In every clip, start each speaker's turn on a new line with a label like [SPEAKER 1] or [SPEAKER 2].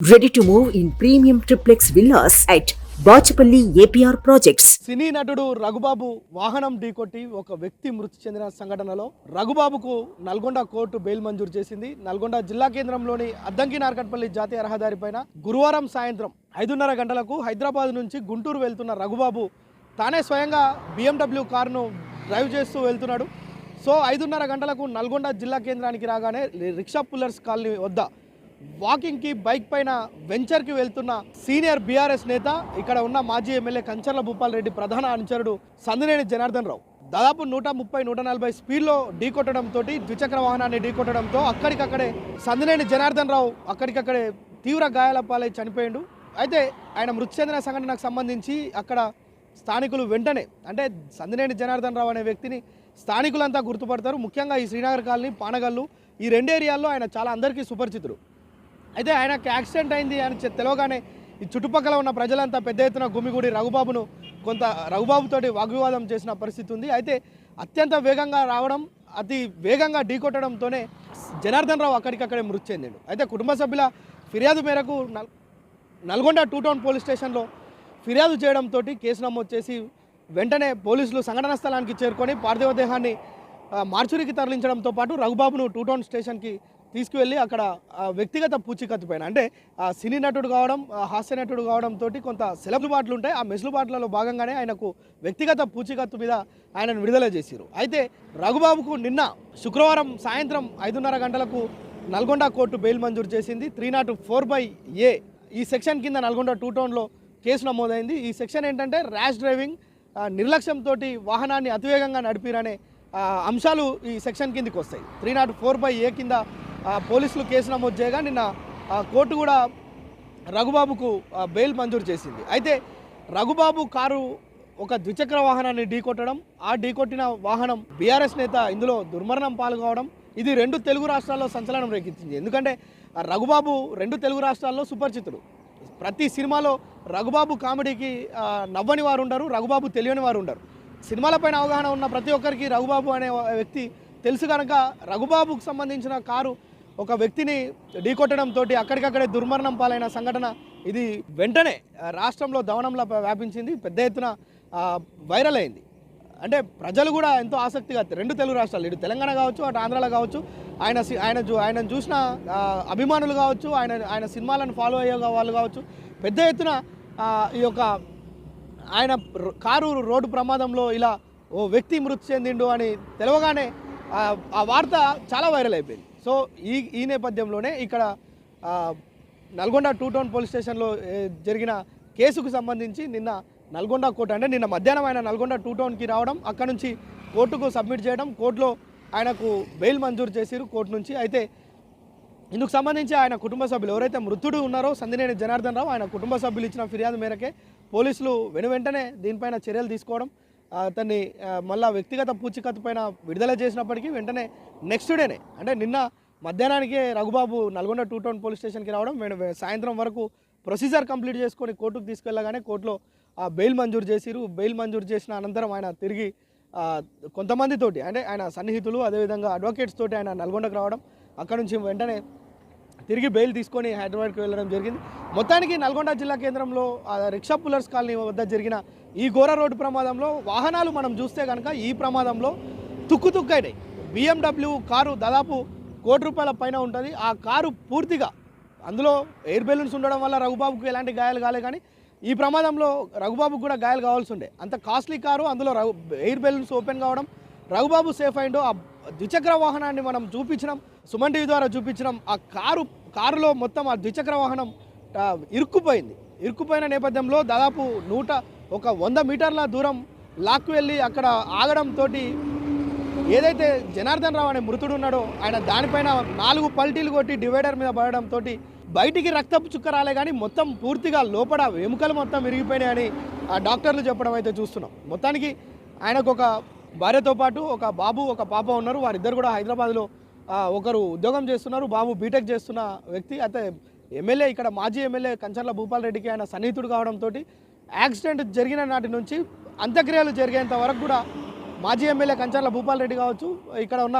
[SPEAKER 1] Ready to move in premium triplex villas at Bachapalli APR Projects.
[SPEAKER 2] సినీ నటుడు రఘుబాబు వాహనం ఢీకొట్టి ఒక వ్యక్తి మృతి చెందిన సంఘటనలో రఘుబాబుకు నల్గొండ కోర్టు బెయిల్ మంజూరు చేసింది. నల్గొండ జిల్లా కేంద్రంలోని అద్దంకి నార్కట్పల్లి జాతీయ రహదారిపైన గురువారం సాయంత్రం 5:30 గంటలకు హైదరాబాద్ నుంచి గుంటూరు వెళ్తున్న రఘుబాబు తానే స్వయంగా BMW కారును డ్రైవ్ చేస్తూ వెళ్తున్నాడు. సో 5:30 గంటలకు నల్గొండ జిల్లా కేంద్రానికి రాగానే రిక్షా పుల్లర్స్ కాలనీ వద్ద వాకింగ్కి బైక్ పైన వెంచర్కి వెళ్తున్న సీనియర్ బీఆర్ఎస్ నేత, ఇక్కడ ఉన్న మాజీ ఎమ్మెల్యే కంచర్ల భూపాల్ రెడ్డి ప్రధాన అనుచరుడు సందినేని జనార్దన్ రావు దాదాపు 130-140 స్పీడ్లో ఢీకొట్టడంతో, ద్విచక్ర వాహనాన్ని ఢీకొట్టడంతో అక్కడికక్కడే సందినేని జనార్దన్ రావు అక్కడికక్కడే తీవ్ర గాయాల పాలై చనిపోయాడు. అయితే ఆయన మృతి చెందిన సంఘటనకు సంబంధించి అక్కడ స్థానికులు వెంటనే, అంటే సందినేని జనార్దన్ రావు అనే వ్యక్తిని స్థానికులంతా గుర్తుపడతారు. ముఖ్యంగా ఈ శ్రీనగర్ కాలనీ, పానగల్లు ఈ రెండు ఏరియాల్లో ఆయన చాలా అందరికీ సుపరిచితుడు. అయితే ఆయనకి యాక్సిడెంట్ అయింది అని తెలవగానే ఈ చుట్టుపక్కల ఉన్న ప్రజలంతా పెద్ద ఎత్తున గుమిగూడి రఘుబాబుతోటి వాగ్వివాదం చేసిన పరిస్థితి ఉంది. అయితే అత్యంత వేగంగా రావడం, అతి వేగంగా ఢీకొట్టడంతోనే జనార్దన్ రావు అక్కడికక్కడే మృతి చెందాడు. అయితే కుటుంబ సభ్యుల ఫిర్యాదు మేరకు నల్గొండ 2 టౌన్ పోలీస్ స్టేషన్లో ఫిర్యాదు చేయడంతో కేసు నమోదు చేసి వెంటనే పోలీసులు సంఘటన స్థలానికి చేరుకొని పార్థివ దేహాన్ని మార్చురికి తరలించడంతో పాటు రఘుబాబును 2 టౌన్ స్టేషన్కి తీసుకువెళ్ళి అక్కడ వ్యక్తిగత పూచీకత్తు పైన, అంటే సినీ నటుడు కావడం, హాస్య నటుడు కావడంతో కొంత సెలబ్రుబాట్లు ఉంటాయి. ఆ మెసులుబాట్లలో భాగంగానే ఆయనకు వ్యక్తిగత పూచీకత్తు మీద ఆయనను విడుదల చేశారు. అయితే రఘుబాబుకు నిన్న శుక్రవారం సాయంత్రం 5:30 గంటలకు నల్గొండ కోర్టు బెయిల్ మంజూరు చేసింది. 304/A ఈ సెక్షన్ కింద నల్గొండ 2 టౌన్లో కేసు నమోదైంది. ఈ సెక్షన్ ఏంటంటే ర్యాష్ డ్రైవింగ్, నిర్లక్ష్యంతో వాహనాన్ని అతివేగంగా నడిపిరనే అంశాలు ఈ సెక్షన్ కిందకి వస్తాయి. 304/A కింద పోలీసులు కేసు నమోదు చేయగా నిన్న కోర్టు కూడా రఘుబాబుకు బెయిల్ మంజూరు చేసింది. అయితే రఘుబాబు కారు ఒక ద్విచక్ర వాహనాన్ని ఢీకొట్టడం, ఆ ఢీకొట్టిన వాహనం బీఆర్ఎస్ నేత ఇందులో దుర్మరణం పాల్గొవడం, ఇది 2 తెలుగు రాష్ట్రాల్లో సంచలనం రేకెత్తింది. ఎందుకంటే రఘుబాబు 2 తెలుగు రాష్ట్రాల్లో సుపరిచితుడు. ప్రతి సినిమాలో రఘుబాబు కామెడీకి నవ్వని వారు ఉండరు, రఘుబాబు తెలియని వారు ఉండరు. సినిమాలపైన అవగాహన ఉన్న ప్రతి ఒక్కరికి రఘుబాబు అనే వ్యక్తి తెలుసు కనుక రఘుబాబుకు సంబంధించిన కారు ఒక వ్యక్తిని ఢీకొట్టడంతో అక్కడికక్కడే దుర్మరణం పాలైన సంఘటన ఇది వెంటనే రాష్ట్రంలో దవనంలా వ్యాపించింది, పెద్ద ఎత్తున వైరల్ అయింది. అంటే ప్రజలు కూడా ఎంతో ఆసక్తిగా 2 తెలుగు రాష్ట్రాలు, ఇటు తెలంగాణ కావచ్చు, అటు ఆంధ్రాలో కావచ్చు, ఆయనను చూసిన అభిమానులు కావచ్చు, ఆయన సినిమాలను ఫాలో అయ్యే వాళ్ళు కావచ్చు, పెద్ద ఎత్తున ఈ యొక్క ఆయన కారు రోడ్డు ప్రమాదంలో ఇలా ఓ వ్యక్తి మృతి చెందిండు అని తెలవగానే ఆ వార్త చాలా వైరల్ అయిపోయింది. సో ఈ నేపథ్యంలోనే ఇక్కడ నల్గొండ 2 టౌన్ పోలీస్ స్టేషన్లో జరిగిన కేసుకు సంబంధించి నిన్న నల్గొండ కోర్టు, అంటే నిన్న మధ్యాహ్నం ఆయన నల్గొండ 2 టౌన్కి రావడం, అక్కడ నుంచి కోర్టుకు సబ్మిట్ చేయడం, కోర్టులో ఆయనకు బెయిల్ మంజూరు చేసిరు కోర్టు నుంచి. అయితే ఇందుకు సంబంధించి ఆయన కుటుంబ సభ్యులు ఎవరైతే మృతుడు ఉన్నారో సందినేని జనార్దన్ రావు, ఆయన కుటుంబ సభ్యులు ఇచ్చిన ఫిర్యాదు మేరకే పోలీసులు వెంటనే దీనిపైన చర్యలు తీసుకోవడం, అతన్ని మళ్ళా వ్యక్తిగత పూచీకత్తు పైన విడుదల చేసినప్పటికీ వెంటనే నెక్స్ట్ డేనే, అంటే నిన్న మధ్యాహ్నానికే రఘుబాబు నల్గొండ 2 టౌన్ పోలీస్ స్టేషన్కి రావడం, సాయంత్రం వరకు ప్రొసీజర్ కంప్లీట్ చేసుకొని కోర్టుకు తీసుకెళ్ళగానే కోర్టులో బెయిల్ మంజూరు చేసిరు. బెయిల్ మంజూరు చేసిన అనంతరం ఆయన తిరిగి కొంతమందితోటి, అంటే ఆయన సన్నిహితులు, అదేవిధంగా అడ్వకేట్స్ తోటి ఆయన నల్గొండకు రావడం, అక్కడ నుంచి వెంటనే తిరిగి బెయిల్ తీసుకొని హైదరాబాద్కి వెళ్ళడం జరిగింది. మొత్తానికి నల్గొండ జిల్లా కేంద్రంలో రిక్షా పుల్లర్స్ కాలనీ వద్ద జరిగిన ఈ ఘోర రోడ్డు ప్రమాదంలో వాహనాలు మనం చూస్తే కనుక ఈ ప్రమాదంలో తుక్కుతుక్కైనాయి. BMW కారు దాదాపు ₹1,00,00,000 పైన ఉంటుంది. ఆ కారు పూర్తిగా, అందులో ఎయిర్ బెలూన్స్ ఉండడం వల్ల రఘుబాబుకు ఎలాంటి గాయాలు కాలే, కానీ ఈ ప్రమాదంలో రఘుబాబుకు కూడా గాయాలు కావాల్సి ఉండే. అంత కాస్ట్లీ కారు, అందులో ఎయిర్ బెలూన్స్ ఓపెన్ కావడం, రఘుబాబు సేఫ్ అయిండో. ఆ ద్విచక్ర వాహనాన్ని మనం చూపించినాం, సుమన్ టీవీ ద్వారా చూపించినాం. ఆ కారులో మొత్తం ఆ ద్విచక్ర వాహనం ఇరుక్కుపోయిన నేపథ్యంలో దాదాపు 100 మీటర్ల దూరం లాక్కు వెళ్ళి అక్కడ ఆగడంతో ఏదైతే జనార్దన్ రావు అనే మృతుడు ఉన్నాడో ఆయన దానిపైన 4 పల్టీలు కొట్టి డివైడర్ మీద పడడంతో బయటికి రక్తపు చుక్క రాలే, కానీ మొత్తం పూర్తిగా లోపల ఎముకలు మొత్తం విరిగిపోయినాయని ఆ డాక్టర్లు చెప్పడం అయితే చూస్తున్నాం. మొత్తానికి ఆయనకు ఒక భార్యతో పాటు ఒక బాబు, ఒక పాప ఉన్నారు. వారిద్దరు కూడా హైదరాబాద్లో ఒకరు ఉద్యోగం చేస్తున్నారు, బాబు బీటెక్ చేస్తున్న వ్యక్తి. అయితే ఎమ్మెల్యే, ఇక్కడ మాజీ ఎమ్మెల్యే కంచర్ల భూపాల్ రెడ్డికి ఆయన సన్నిహితుడు కావడంతో యాక్సిడెంట్ జరిగిన నాటి నుంచి అంత్యక్రియలు జరిగేంత వరకు కూడా మాజీ ఎమ్మెల్యే కంచర్ల భూపాల్ రెడ్డి కావచ్చు, ఇక్కడ ఉన్న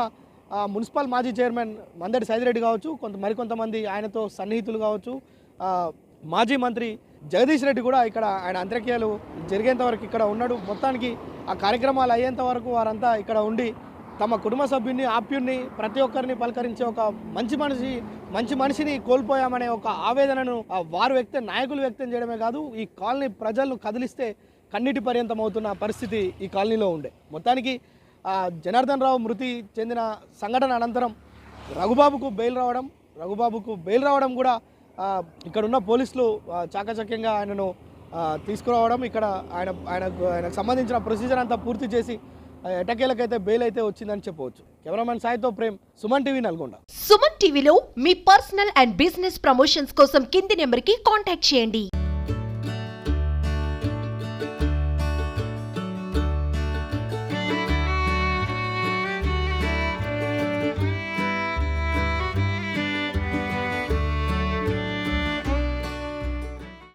[SPEAKER 2] మున్సిపల్ మాజీ చైర్మన్ మందడి సైదిరెడ్డి కావచ్చు, మరికొంతమంది ఆయనతో సన్నిహితులు కావచ్చు, మాజీ మంత్రి జగదీష్ రెడ్డి కూడా ఇక్కడ ఆయన అంత్యక్రియలు జరిగేంత వరకు ఇక్కడ ఉన్నాడు. మొత్తానికి ఆ కార్యక్రమాలు అయ్యేంత వరకు వారంతా ఇక్కడ ఉండి తమ కుటుంబ సభ్యుని ఆప్యుడిని ప్రతి ఒక్కరిని పలకరించే ఒక మంచి మనిషిని కోల్పోయామనే ఒక ఆవేదనను వారు నాయకులు వ్యక్తం చేయడమే కాదు, ఈ కాలనీ ప్రజలను కదిలిస్తే కన్నీటి పర్యంతం అవుతున్న పరిస్థితి ఈ కాలనీలో ఉండే. మొత్తానికి జనార్దన్ రావు మృతి చెందిన సంఘటన అనంతరం రఘుబాబుకు బెయిల్ రావడం కూడా ఇక్కడున్న పోలీసులు చాకచక్యంగా ఆయనను తీసుకురావడం, ఇక్కడ ఆయనకు సంబంధించిన ప్రొసీజర్ అంతా పూర్తి చేసి ఎటకేలకైతే బెయిల్ అయితే వచ్చిందని చెప్పవచ్చు. కెమెరామెన్ సాయితో ప్రేమ్, సుమన్ టీవీ, నల్గొండ.
[SPEAKER 3] సుమన్ టీవీలో మీ పర్సనల్ అండ్ బిజినెస్ ప్రమోషన్స్ కోసం కింది నెంబర్కి కాంటాక్ట్ చేయండి.